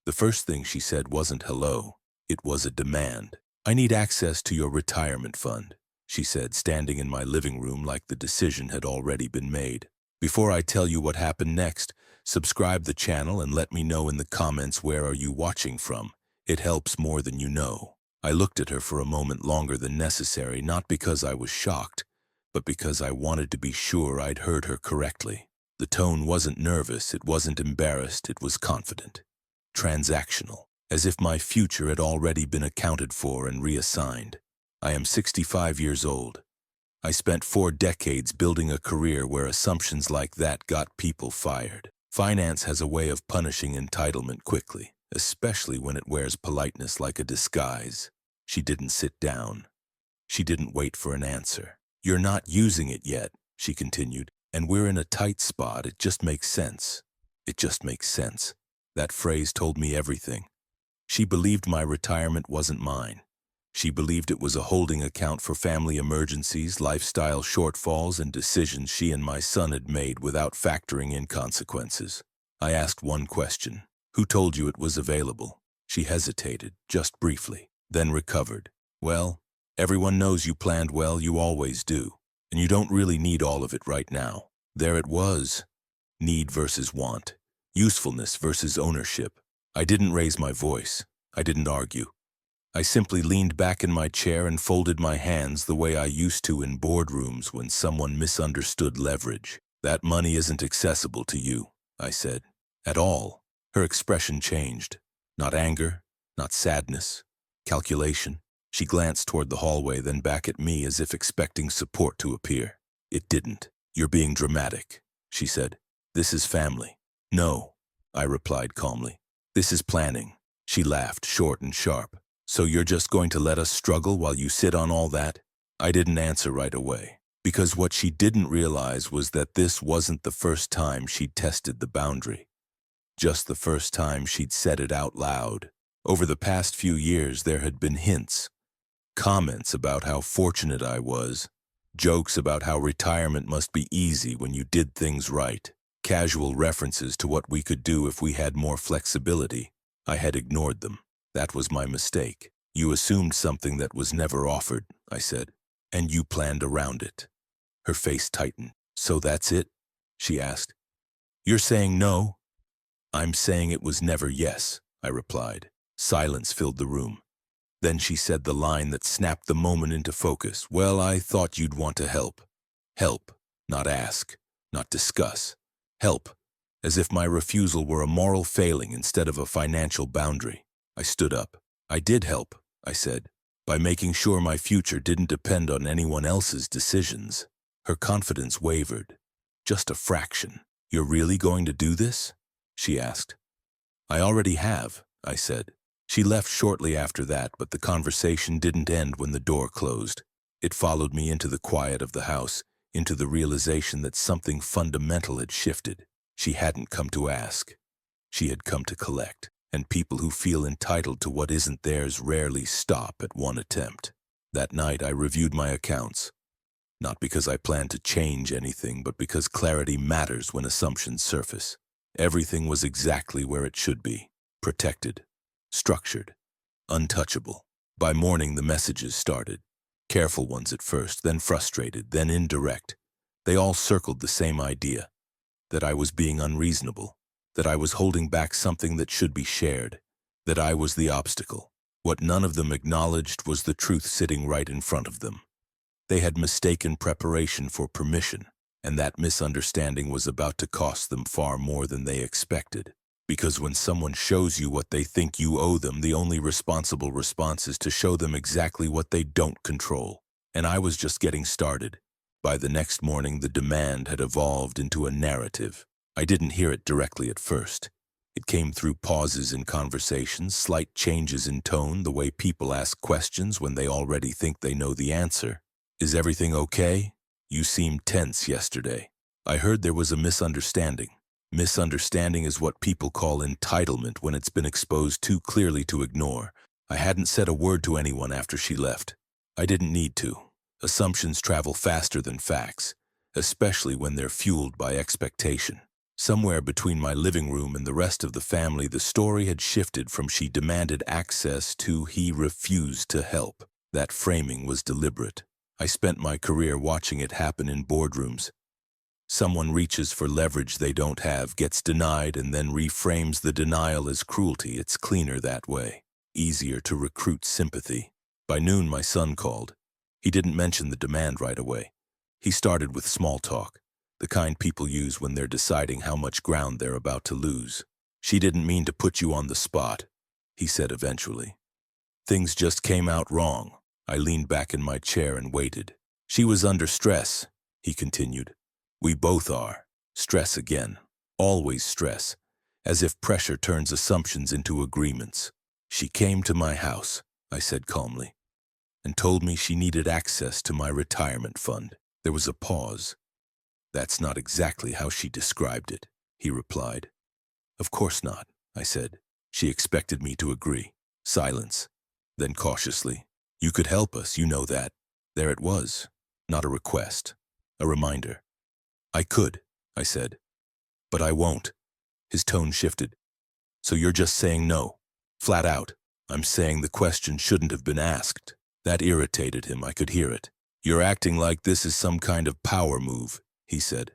The first thing she said wasn't hello. It was a demand. "I need access to your retirement fund," she said, standing in my living room like the decision had already been made. "Before I tell you what happened next, subscribe the channel and let me know in the comments where are you watching from. It helps more than you know." I looked at her for a moment longer than necessary, not because I was shocked, but because I wanted to be sure I'd heard her correctly. The tone wasn't nervous, it wasn't embarrassed, it was confident. Transactional, as if my future had already been accounted for and reassigned. "I am 65 years old. I spent 4 decades building a career where assumptions like that got people fired. Finance has a way of punishing entitlement quickly, especially when it wears politeness like a disguise." She didn't sit down. She didn't wait for an answer. "You're not using it yet," she continued, "and we're in a tight spot. It just makes sense. It just makes sense." That phrase told me everything. She believed my retirement wasn't mine. She believed it was a holding account for family emergencies, lifestyle shortfalls, and decisions she and my son had made without factoring in consequences. I asked one question. "Who told you it was available?" She hesitated, just briefly, then recovered. "Well, everyone knows you planned well, you always do. And you don't really need all of it right now." There it was. Need versus want. Usefulness versus ownership. I didn't raise my voice. I didn't argue. I simply leaned back in my chair and folded my hands the way I used to in boardrooms when someone misunderstood leverage. "That money isn't accessible to you," I said. "At all." Her expression changed. Not anger, not sadness. Calculation. She glanced toward the hallway, then back at me as if expecting support to appear. It didn't. "You're being dramatic," she said. "This is family." "No," I replied calmly. "This is planning." She laughed, short and sharp. "So you're just going to let us struggle while you sit on all that?" I didn't answer right away, because what she didn't realize was that this wasn't the first time she'd tested the boundary. Just the first time she'd said it out loud. Over the past few years, there had been hints, comments about how fortunate I was, jokes about how retirement must be easy when you did things right, casual references to what we could do if we had more flexibility. I had ignored them. That was my mistake. "You assumed something that was never offered," I said, "and you planned around it." Her face tightened. "So that's it?" she asked. "You're saying no?" "I'm saying it was never yes," I replied. Silence filled the room. Then she said the line that snapped the moment into focus. "Well, I thought you'd want to help." Help, not ask, not discuss. Help, as if my refusal were a moral failing instead of a financial boundary. I stood up. "I did help," I said, "by making sure my future didn't depend on anyone else's decisions." Her confidence wavered. Just a fraction. "You're really going to do this?" she asked. "I already have," I said. She left shortly after that, but the conversation didn't end when the door closed. It followed me into the quiet of the house, into the realization that something fundamental had shifted. She hadn't come to ask. She had come to collect, and people who feel entitled to what isn't theirs rarely stop at one attempt. That night I reviewed my accounts, not because I planned to change anything, but because clarity matters when assumptions surface. Everything was exactly where it should be, protected, structured, untouchable. By morning the messages started. Careful ones at first, then frustrated, then indirect. They all circled the same idea, that I was being unreasonable, that I was holding back something that should be shared, that I was the obstacle. What none of them acknowledged was the truth sitting right in front of them. They had mistaken preparation for permission, and that misunderstanding was about to cost them far more than they expected. Because when someone shows you what they think you owe them, the only responsible response is to show them exactly what they don't control. And I was just getting started. By the next morning, the demand had evolved into a narrative. I didn't hear it directly at first. It came through pauses in conversations, slight changes in tone, the way people ask questions when they already think they know the answer. "Is everything okay? You seemed tense yesterday." I heard there was a misunderstanding. Misunderstanding is what people call entitlement when it's been exposed too clearly to ignore. I hadn't said a word to anyone after she left. I didn't need to. Assumptions travel faster than facts, especially when they're fueled by expectation. Somewhere between my living room and the rest of the family, the story had shifted from she demanded access to he refused to help. That framing was deliberate. I spent my career watching it happen in boardrooms. Someone reaches for leverage they don't have, gets denied, and then reframes the denial as cruelty. It's cleaner that way. Easier to recruit sympathy. By noon, my son called. He didn't mention the demand right away. He started with small talk, the kind people use when they're deciding how much ground they're about to lose. She didn't mean to put you on the spot, he said eventually. Things just came out wrong. I leaned back in my chair and waited. She was under stress, he continued. We both are. Stress again. Always stress. As if pressure turns assumptions into agreements. She came to my house, I said calmly, and told me she needed access to my retirement fund. There was a pause. That's not exactly how she described it, he replied. Of course not, I said. She expected me to agree. Silence. Then cautiously, you could help us, you know that. There it was. Not a request. A reminder. I could, I said. But I won't. His tone shifted. So you're just saying no. Flat out. I'm saying the question shouldn't have been asked. That irritated him, I could hear it. You're acting like this is some kind of power move, he said.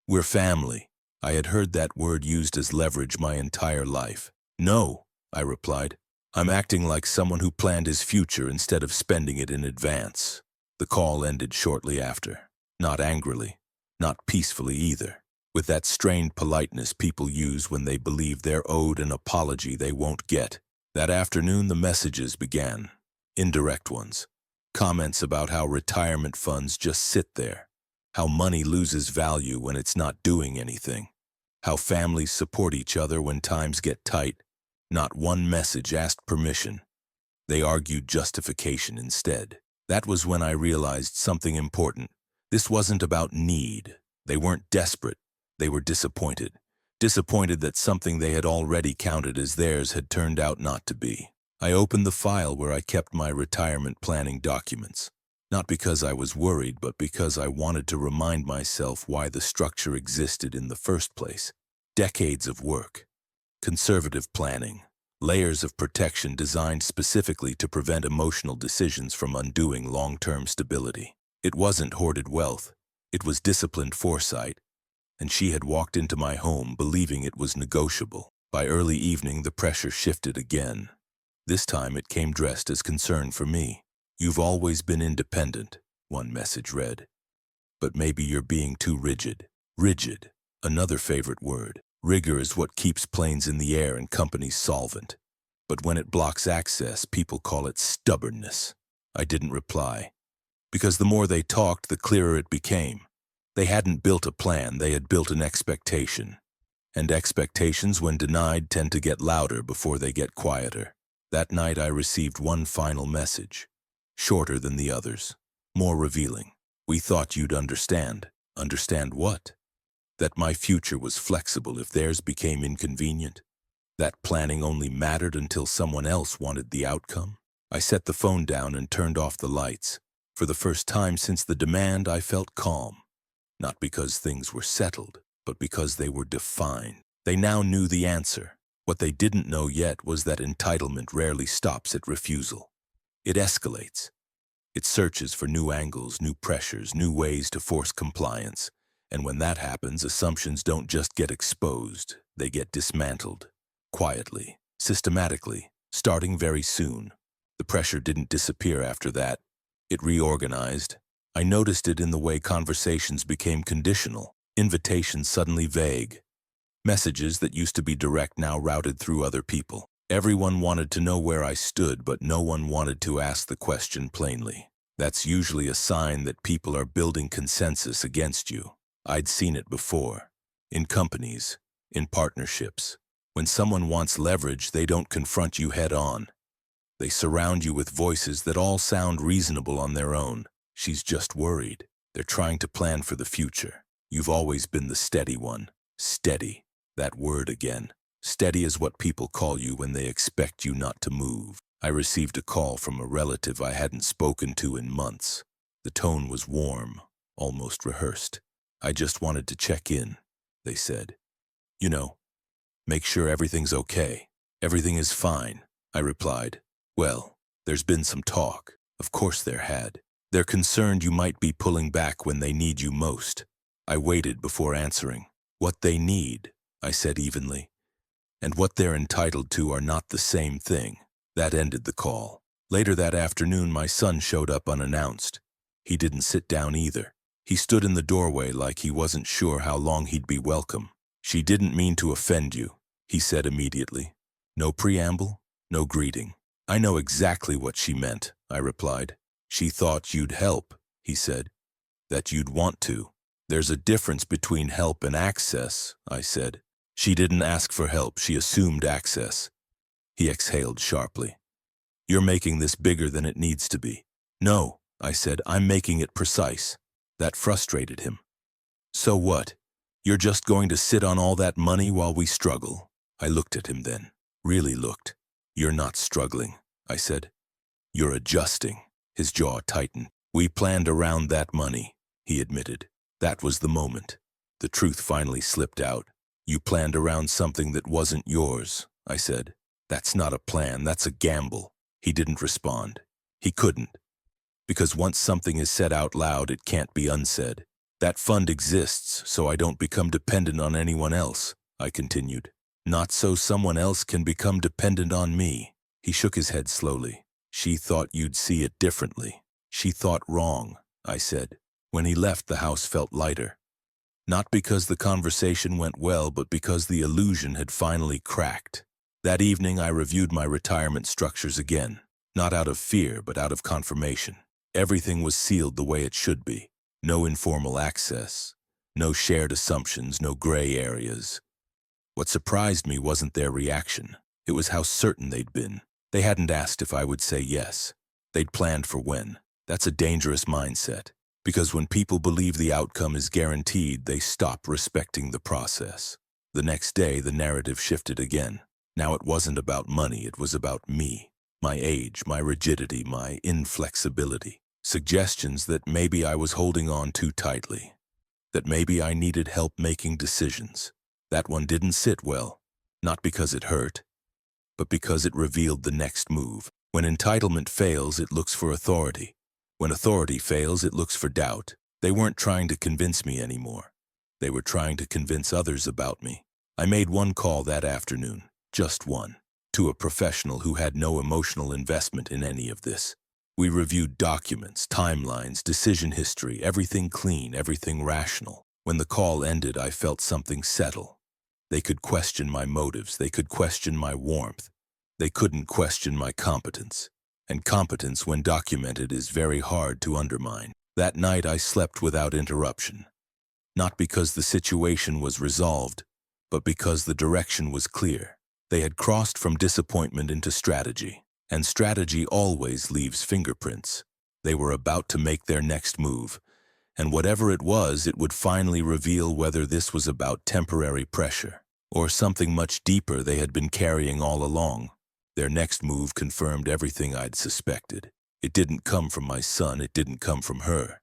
We're family. I had heard that word used as leverage my entire life. No, I replied. I'm acting like someone who planned his future instead of spending it in advance. The call ended shortly after. Not angrily. Not peacefully either. With that strained politeness people use when they believe they're owed an apology they won't get. That afternoon the messages began. Indirect ones. Comments about how retirement funds just sit there. How money loses value when it's not doing anything. How families support each other when times get tight. Not one message asked permission. They argued justification instead. That was when I realized something important. This wasn't about need. They weren't desperate. They were disappointed. Disappointed that something they had already counted as theirs had turned out not to be. I opened the file where I kept my retirement planning documents. Not because I was worried, but because I wanted to remind myself why the structure existed in the first place. Decades of work. Conservative planning. Layers of protection designed specifically to prevent emotional decisions from undoing long-term stability. It wasn't hoarded wealth. It was disciplined foresight. And she had walked into my home believing it was negotiable. By early evening, the pressure shifted again. This time it came dressed as concern for me. You've always been independent, one message read. But maybe you're being too rigid. Rigid, another favorite word. Rigor is what keeps planes in the air and companies solvent. But when it blocks access, people call it stubbornness. I didn't reply. Because the more they talked, the clearer it became. They hadn't built a plan, they had built an expectation. And expectations, when denied, tend to get louder before they get quieter. That night I received one final message. Shorter than the others. More revealing. We thought you'd understand. Understand what? That my future was flexible if theirs became inconvenient. That planning only mattered until someone else wanted the outcome. I set the phone down and turned off the lights. For the first time since the demand, I felt calm. Not because things were settled, but because they were defined. They now knew the answer. What they didn't know yet was that entitlement rarely stops at refusal. It escalates. It searches for new angles, new pressures, new ways to force compliance. And when that happens, assumptions don't just get exposed, they get dismantled. Quietly, systematically, starting very soon. The pressure didn't disappear after that. It reorganized. I noticed it in the way conversations became conditional, invitations suddenly vague. Messages that used to be direct now routed through other people. Everyone wanted to know where I stood, but no one wanted to ask the question plainly. That's usually a sign that people are building consensus against you. I'd seen it before. In companies, in partnerships. When someone wants leverage, they don't confront you head on. They surround you with voices that all sound reasonable on their own. She's just worried. They're trying to plan for the future. You've always been the steady one. Steady. That word again. Steady is what people call you when they expect you not to move. I received a call from a relative I hadn't spoken to in months. The tone was warm, almost rehearsed. I just wanted to check in, they said. You know, make sure everything's okay. Everything is fine, I replied. Well, there's been some talk. Of course there had. They're concerned you might be pulling back when they need you most. I waited before answering. What they need, I said evenly, and what they're entitled to are not the same thing. That ended the call. Later that afternoon, my son showed up unannounced. He didn't sit down either. He stood in the doorway like he wasn't sure how long he'd be welcome. She didn't mean to offend you, he said immediately. No preamble, no greeting. I know exactly what she meant, I replied. She thought you'd help, he said. That you'd want to. There's a difference between help and access, I said. She didn't ask for help, she assumed access. He exhaled sharply. You're making this bigger than it needs to be. No, I said, I'm making it precise. That frustrated him. So what? You're just going to sit on all that money while we struggle? I looked at him then. Really looked. You're not struggling, I said. You're adjusting. His jaw tightened. We planned around that money, he admitted. That was the moment. The truth finally slipped out. You planned around something that wasn't yours, I said. That's not a plan, that's a gamble. He didn't respond. He couldn't. Because once something is said out loud, it can't be unsaid. That fund exists, so I don't become dependent on anyone else, I continued. Not so someone else can become dependent on me. He shook his head slowly. She thought you'd see it differently. She thought wrong, I said. When he left, the house felt lighter. Not because the conversation went well, but because the illusion had finally cracked. That evening, I reviewed my retirement structures again. Not out of fear, but out of confirmation. Everything was sealed the way it should be. No informal access. No shared assumptions, no gray areas. What surprised me wasn't their reaction. It was how certain they'd been. They hadn't asked if I would say yes. They'd planned for when. That's a dangerous mindset. Because when people believe the outcome is guaranteed, they stop respecting the process. The next day, the narrative shifted again. Now it wasn't about money, it was about me. My age, my rigidity, my inflexibility. Suggestions that maybe I was holding on too tightly. That maybe I needed help making decisions. That one didn't sit well. Not because it hurt, but because it revealed the next move. When entitlement fails, it looks for authority. When authority fails, it looks for doubt. They weren't trying to convince me anymore. They were trying to convince others about me. I made one call that afternoon, just one, to a professional who had no emotional investment in any of this. We reviewed documents, timelines, decision history, everything clean, everything rational. When the call ended, I felt something settle. They could question my motives. They could question my warmth. They couldn't question my competence. And competence, when documented, is very hard to undermine. That night, I slept without interruption. Not because the situation was resolved, but because the direction was clear. They had crossed from disappointment into strategy, and strategy always leaves fingerprints. They were about to make their next move, and whatever it was, it would finally reveal whether this was about temporary pressure or something much deeper they had been carrying all along. Their next move confirmed everything I'd suspected. It didn't come from my son, it didn't come from her.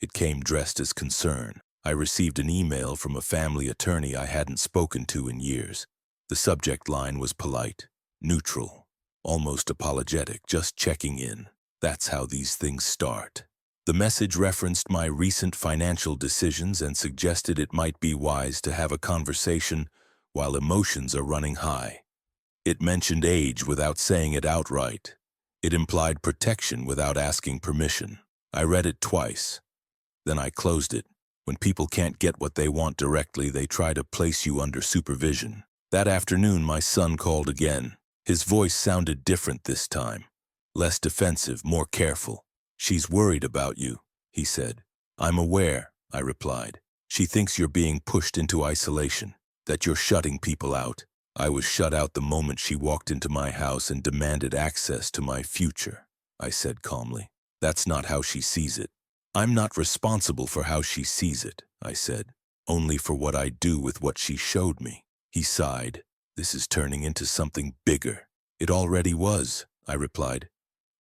It came dressed as concern. I received an email from a family attorney I hadn't spoken to in years. The subject line was polite, neutral, almost apologetic, just checking in. That's how these things start. The message referenced my recent financial decisions and suggested it might be wise to have a conversation while emotions are running high. It mentioned age without saying it outright. It implied protection without asking permission. I read it twice. Then I closed it. When people can't get what they want directly, they try to place you under supervision. That afternoon, my son called again. His voice sounded different this time. Less defensive, more careful. She's worried about you, he said. I'm aware, I replied. She thinks you're being pushed into isolation, that you're shutting people out. I was shut out the moment she walked into my house and demanded access to my future, I said calmly. That's not how she sees it. I'm not responsible for how she sees it, I said, only for what I do with what she showed me. He sighed. This is turning into something bigger. It already was, I replied.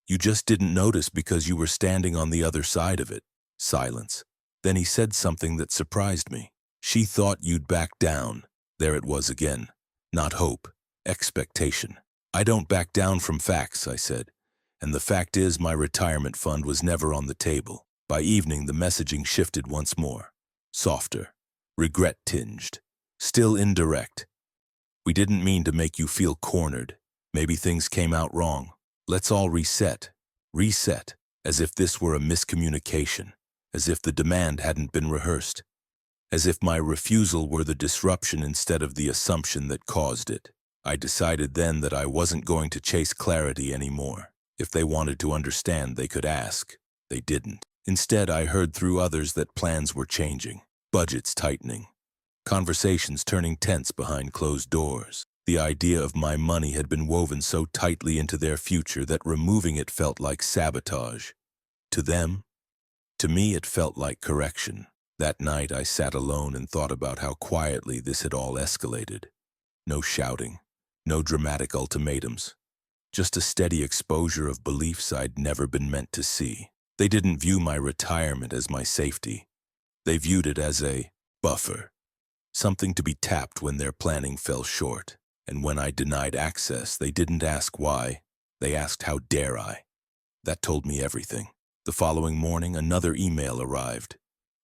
You just didn't notice because you were standing on the other side of it. Silence. Then he said something that surprised me. She thought you'd back down. There it was again. Not hope, expectation. I don't back down from facts, I said. And the fact is my retirement fund was never on the table. By evening, the messaging shifted once more. Softer, regret-tinged, still indirect. We didn't mean to make you feel cornered. Maybe things came out wrong. Let's all reset. Reset, as if this were a miscommunication, as if the demand hadn't been rehearsed, as if my refusal were the disruption instead of the assumption that caused it. I decided then that I wasn't going to chase clarity anymore. If they wanted to understand, they could ask. They didn't. Instead, I heard through others that plans were changing, budgets tightening, conversations turning tense behind closed doors. The idea of my money had been woven so tightly into their future that removing it felt like sabotage. To them, to me, it felt like correction. That night, I sat alone and thought about how quietly this had all escalated. No shouting, no dramatic ultimatums, just a steady exposure of beliefs I'd never been meant to see. They didn't view my retirement as my safety. They viewed it as a buffer, something to be tapped when their planning fell short. And when I denied access, they didn't ask why. They asked, how dare I? That told me everything. The following morning, another email arrived.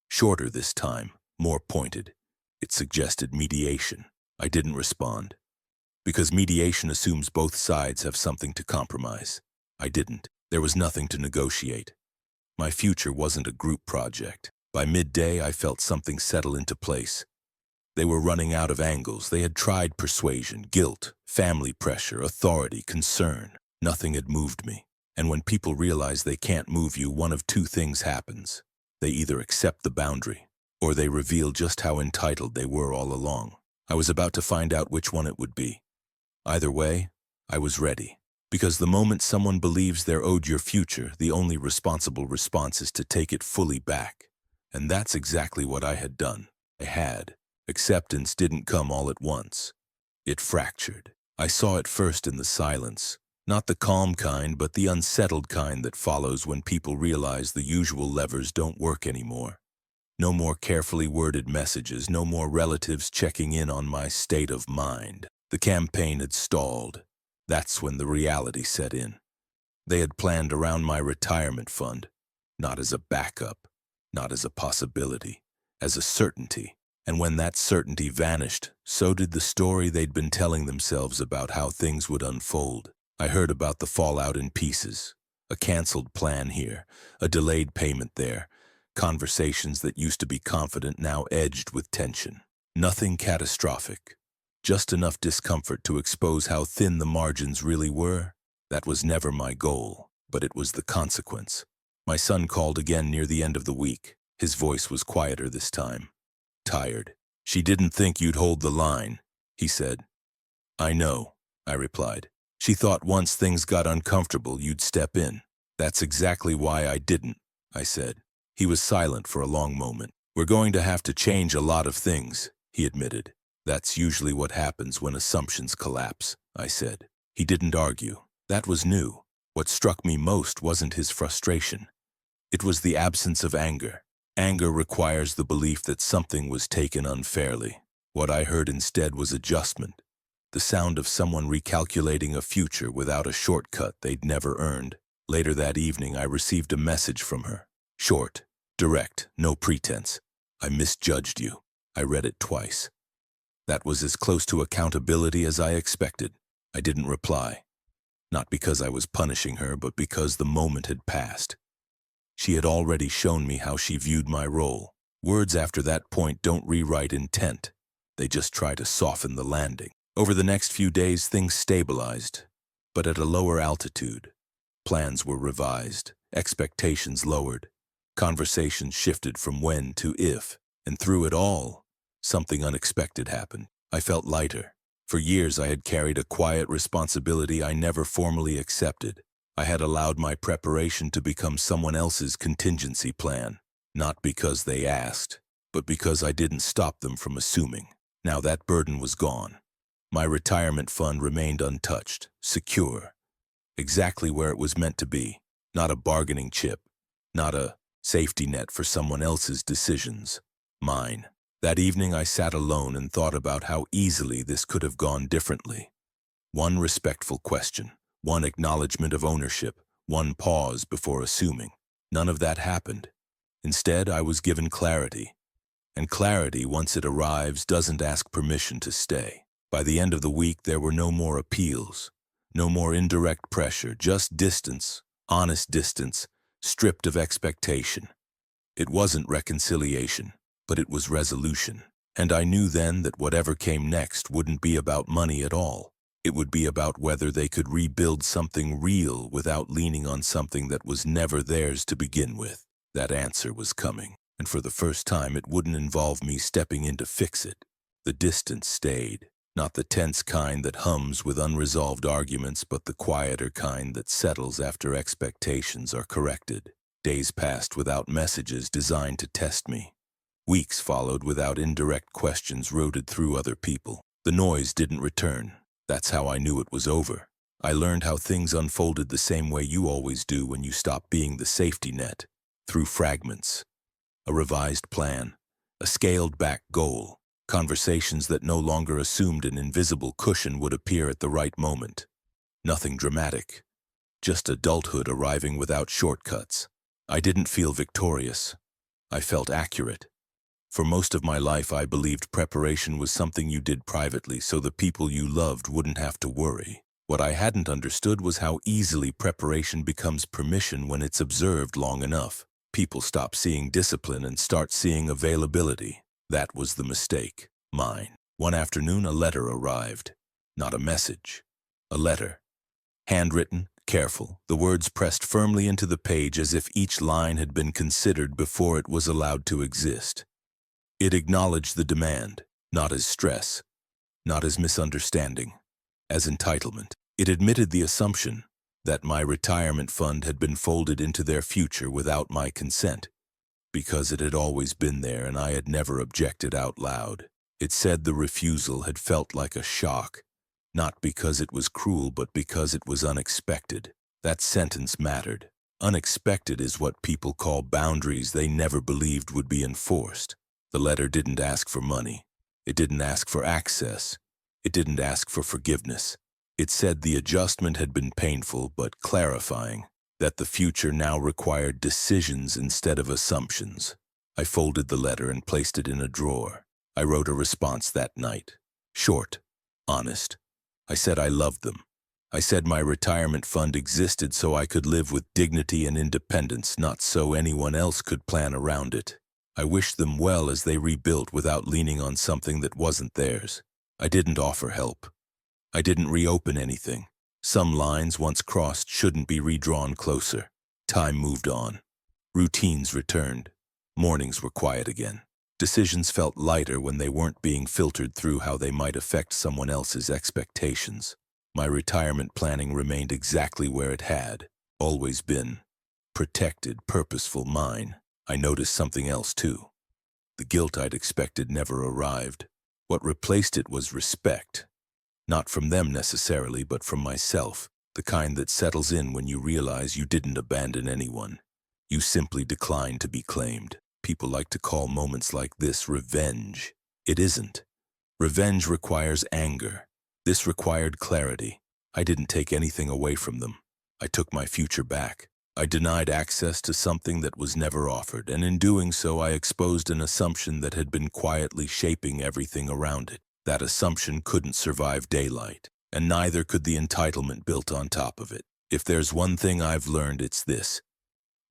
Shorter this time, more pointed. It suggested mediation. I didn't respond. Because mediation assumes both sides have something to compromise. I didn't. There was nothing to negotiate. My future wasn't a group project. By midday, I felt something settle into place. They were running out of angles. They had tried persuasion, guilt, family pressure, authority, concern. Nothing had moved me. And when people realize they can't move you, one of two things happens. They either accept the boundary, or they reveal just how entitled they were all along. I was about to find out which one it would be. Either way, I was ready. Because the moment someone believes they're owed your future, the only responsible response is to take it fully back. And that's exactly what I had done. I had. Acceptance didn't come all at once. It fractured. I saw it first in the silence. Not the calm kind, but the unsettled kind that follows when people realize the usual levers don't work anymore. No more carefully worded messages, no more relatives checking in on my state of mind. The campaign had stalled. That's when the reality set in. They had planned around my retirement fund, not as a backup, not as a possibility, as a certainty. And when that certainty vanished, so did the story they'd been telling themselves about how things would unfold. I heard about the fallout in pieces. A canceled plan here, a delayed payment there, conversations that used to be confident now edged with tension. Nothing catastrophic, just enough discomfort to expose how thin the margins really were. That was never my goal, but it was the consequence. My son called again near the end of the week. His voice was quieter this time. Tired. She didn't think you'd hold the line, he said. I know, I replied. She thought once things got uncomfortable, you'd step in. That's exactly why I didn't, I said. He was silent for a long moment. We're going to have to change a lot of things, he admitted. That's usually what happens when assumptions collapse, I said. He didn't argue. That was new. What struck me most wasn't his frustration. It was the absence of anger. Anger requires the belief that something was taken unfairly. What I heard instead was adjustment, the sound of someone recalculating a future without a shortcut they'd never earned. Later that evening, I received a message from her. Short, direct, no pretense. I misjudged you. I read it twice. That was as close to accountability as I expected. I didn't reply. Not because I was punishing her, but because the moment had passed. She had already shown me how she viewed my role. Words after that point don't rewrite intent. They just try to soften the landing. Over the next few days, things stabilized, but at a lower altitude. Plans were revised, expectations lowered. Conversations shifted from when to if, and through it all, something unexpected happened. I felt lighter. For years, I had carried a quiet responsibility I never formally accepted. I had allowed my preparation to become someone else's contingency plan, not because they asked, but because I didn't stop them from assuming. Now that burden was gone. My retirement fund remained untouched, secure, exactly where it was meant to be, not a bargaining chip, not a safety net for someone else's decisions, mine. That evening I sat alone and thought about how easily this could have gone differently. One respectful question, one acknowledgement of ownership, one pause before assuming. None of that happened. Instead, I was given clarity. And clarity, once it arrives, doesn't ask permission to stay. By the end of the week, there were no more appeals, no more indirect pressure, just distance, honest distance, stripped of expectation. It wasn't reconciliation, but it was resolution. And I knew then that whatever came next wouldn't be about money at all. It would be about whether they could rebuild something real without leaning on something that was never theirs to begin with. That answer was coming, and for the first time it wouldn't involve me stepping in to fix it. The distance stayed, not the tense kind that hums with unresolved arguments, but the quieter kind that settles after expectations are corrected. Days passed without messages designed to test me. Weeks followed without indirect questions routed through other people. The noise didn't return. That's how I knew it was over. I learned how things unfolded the same way you always do when you stop being the safety net, through fragments. A revised plan, a scaled-back goal, conversations that no longer assumed an invisible cushion would appear at the right moment. Nothing dramatic, just adulthood arriving without shortcuts. I didn't feel victorious. I felt accurate. For most of my life, I believed preparation was something you did privately so the people you loved wouldn't have to worry. What I hadn't understood was how easily preparation becomes permission when it's observed long enough. People stop seeing discipline and start seeing availability. That was the mistake. Mine. One afternoon, a letter arrived. Not a message. A letter. Handwritten, careful, the words pressed firmly into the page as if each line had been considered before it was allowed to exist. It acknowledged the demand, not as stress, not as misunderstanding, as entitlement. It admitted the assumption that my retirement fund had been folded into their future without my consent, because it had always been there and I had never objected out loud. It said the refusal had felt like a shock, not because it was cruel, but because it was unexpected. That sentence mattered. Unexpected is what people call boundaries they never believed would be enforced. The letter didn't ask for money. It didn't ask for access. It didn't ask for forgiveness. It said the adjustment had been painful but clarifying, that the future now required decisions instead of assumptions. I folded the letter and placed it in a drawer. I wrote a response that night. Short, honest. I said I loved them. I said my retirement fund existed so I could live with dignity and independence, not so anyone else could plan around it. I wished them well as they rebuilt without leaning on something that wasn't theirs. I didn't offer help. I didn't reopen anything. Some lines once crossed shouldn't be redrawn closer. Time moved on. Routines returned. Mornings were quiet again. Decisions felt lighter when they weren't being filtered through how they might affect someone else's expectations. My retirement planning remained exactly where it had always been. Protected, purposeful mine. I noticed something else too. The guilt I'd expected never arrived. What replaced it was respect. Not from them necessarily, but from myself. The kind that settles in when you realize you didn't abandon anyone. You simply declined to be claimed. People like to call moments like this revenge. It isn't. Revenge requires anger. This required clarity. I didn't take anything away from them. I took my future back. I denied access to something that was never offered, and in doing so I exposed an assumption that had been quietly shaping everything around it. That assumption couldn't survive daylight, and neither could the entitlement built on top of it. If there's one thing I've learned, it's this.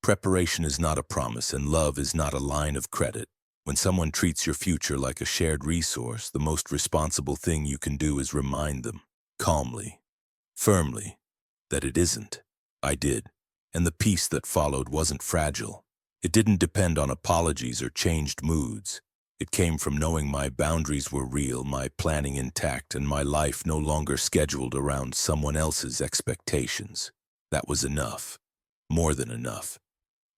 Preparation is not a promise, and love is not a line of credit. When someone treats your future like a shared resource, the most responsible thing you can do is remind them, calmly, firmly, that it isn't. I did. And the peace that followed wasn't fragile. It didn't depend on apologies or changed moods. It came from knowing my boundaries were real, my planning intact, and my life no longer scheduled around someone else's expectations. That was enough. More than enough.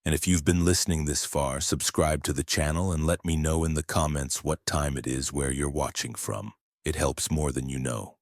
And if you've been listening this far, subscribe to the channel and let me know in the comments what time it is where you're watching from. It helps more than you know.